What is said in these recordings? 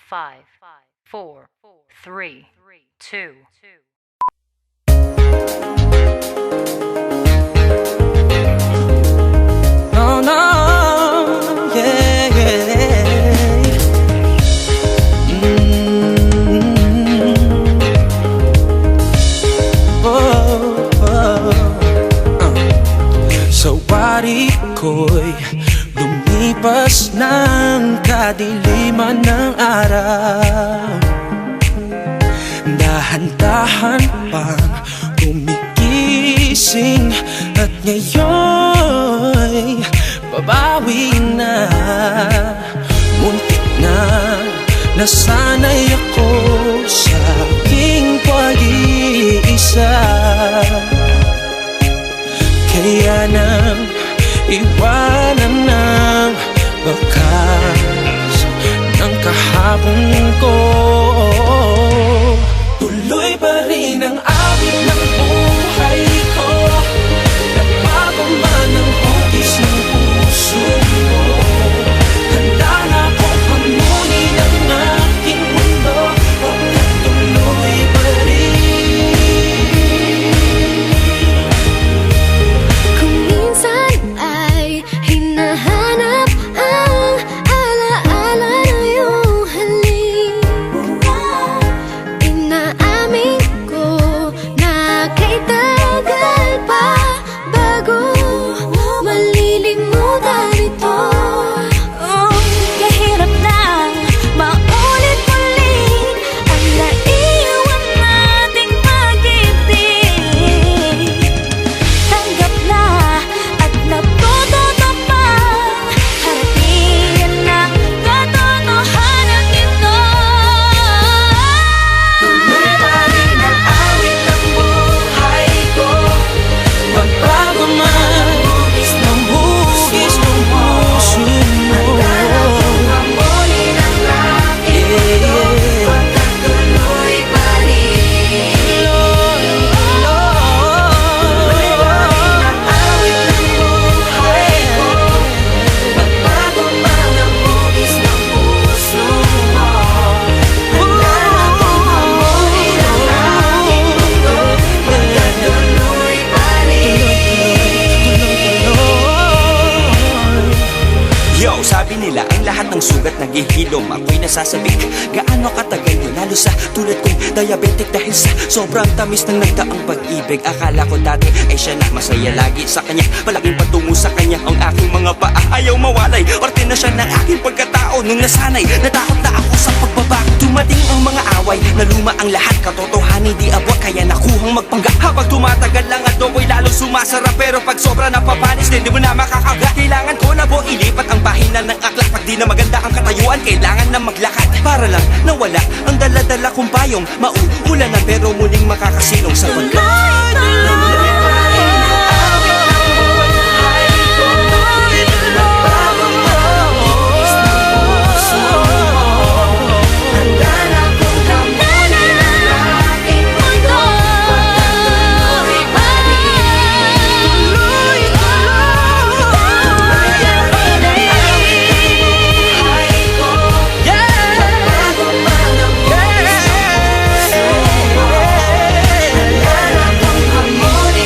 5, 4, 3, 2. No, no, yeah, yeah. Oh, oh. Sa wari ko'y lumipas ng kadiliman ng araw. Dahan-dahan pang gumigising at ngayon'y babawi na. Muntik na nasanay ako sa aking pag-iisa. Kaya nang iwanan ng bakas ng kahapon ko, tuloy pa rin ang awit ng buhay ko. Nagbago man ang hugis ng puso mo, handa na akong hamunin ang aking mundo. Huwag na tuloy pa rin. Kung minsan ay hinahanap ang alaala na iyong halik, inaamin ko na kay tagal pa bago malilimutan ito. Kahirap na maulit-ulit ang naiwan nating pag-ibig. Tanggap na at natututo pang harapin ang katotohanan nito. Tuloy pa rin ang awit ng buhay ko. Magbago man ng hugis ng puso mo, hamunin ang aking mundo. Huwag na tuloy pa rin. Tuloy pa rin ang awit ng buhay ko. Magbago man ang hugis ng puso mo, handa na akong hamunin ang aking mundo. Huwag na tuloy pa rin. Yo, sabi nila ang lahat ng sugat naghihilom. Ako'y nasasabik, gaano katagal yun, lalo sa tulad kong diabetic. Dahil sa sobrang tamis ng nagdaang pag-ibig, akala ko dati ay siya na masaya lagi sa kanya. Malaking patungo sa kanya ang aking mga paa, ayaw mawalay. Parte na siya ng aking pagkatao. Nung nasanay, natakot na ako sa pagbabago. Dumating ang mga away, naluma ang lahat. Katotohanan di abot, kaya nakuhang magpangga. Habang tumatagal lang at ako'y lalo sumasarap. Pero pag sobra napapanis, di mo na makakaga. Kailangan ko na po ilipat ang pahinan ng aklat. Pag di na maganda ang katayuan, kailangan na maglakad. Para lang nawala ang dala-dala kong payong. Mauulan na pero muling makakasilong sa pagka. Tuloy pa rin ang awit ng buhay ko. Nagbago man ang hugis ng puso mo, handa na akong hamunin ang aking mundo. Tuloy pa rin. Tuloy pa rin ang awit ng buhay ko. Nagbago man ang hugis ng puso mo, handa na akong hamunin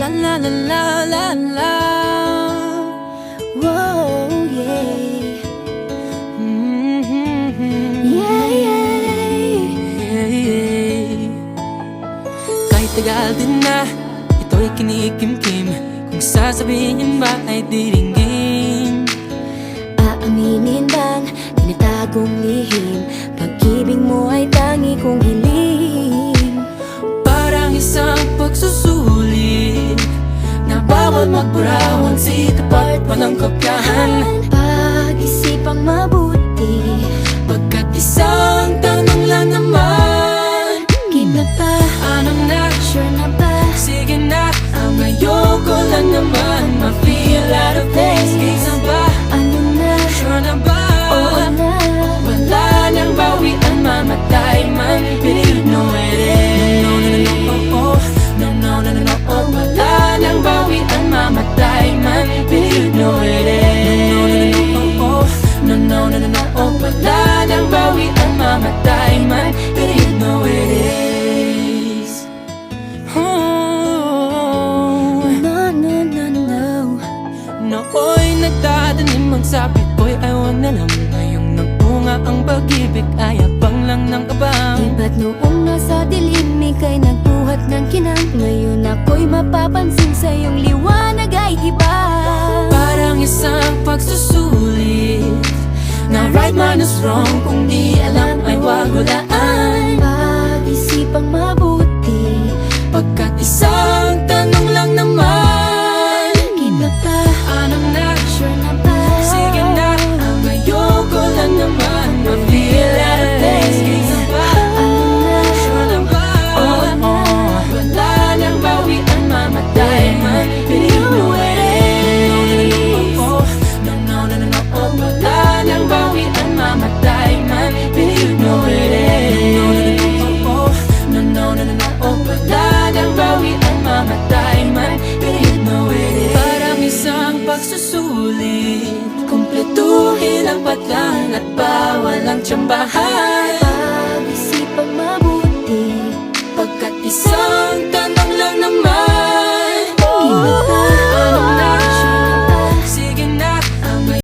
La la la la la la. Whoa, yeah. Yeah, yeah. Kahit tagal din na ito'y kinikimkim, kung sasabihin ba ay diringgin. Aaminin bang tinatagong lihim, pag-ibig mo ay tangi kong hiling. Parang isang pagsusulit na bawal magburawan, sikap at walang kopyahan. Pag-isipang mabuti, Pagkat isang tanong lang naman, keep na ba? ano na? Sure na ba? Sige na, ang ayoko lang naman ma-feel out of place. Kaysa ba? Ano na? Sure na ba? Oo na. Wala nang bawian, mamatay man, believe no it is. No, no, no, no, oh, oh. No, no, no, no, no, oh. Wala nang bawian, mamatay man, believe no it is. No, no, no, no, oh, oh. No, no, no, no, no, oh. Wala nang bawian, mamatay man, believe no it is. Oh. No, no, no, no. Nooy nagdadanim ang sapit ko'y ayaw na lang. Ngayong nagbunga ang pag-ibig ay abang lang ng abang. Iba't noong nasa dilim, ika'y nagbuhat ng kinang. Ngayon ako'y mapapansin sa iyong liwanag ay iba. Parang isang pagsusulit na right minus wrong, kung di alam ay wag hulaan. Pag-isipang mabuti, Pagkat isang tanong lang naman, keep na ba? ano na? Sure na ba? Sige na, ang ayoko lang naman ma-feel out of place. Kaysa ba? Ano na? Sure na ba? Oo na. Wala nang bawian, mamatay man, believe no it is. No, no, no, no, no, oh. Wala nang bawian, mamatay man, believe no it is. No, no, no, no, no, oh. Wala nang bawian, mamatay man, believe no it is. Parang isang pagsusulit, kumpletuhin ang patlang at bawal ang tsambahan.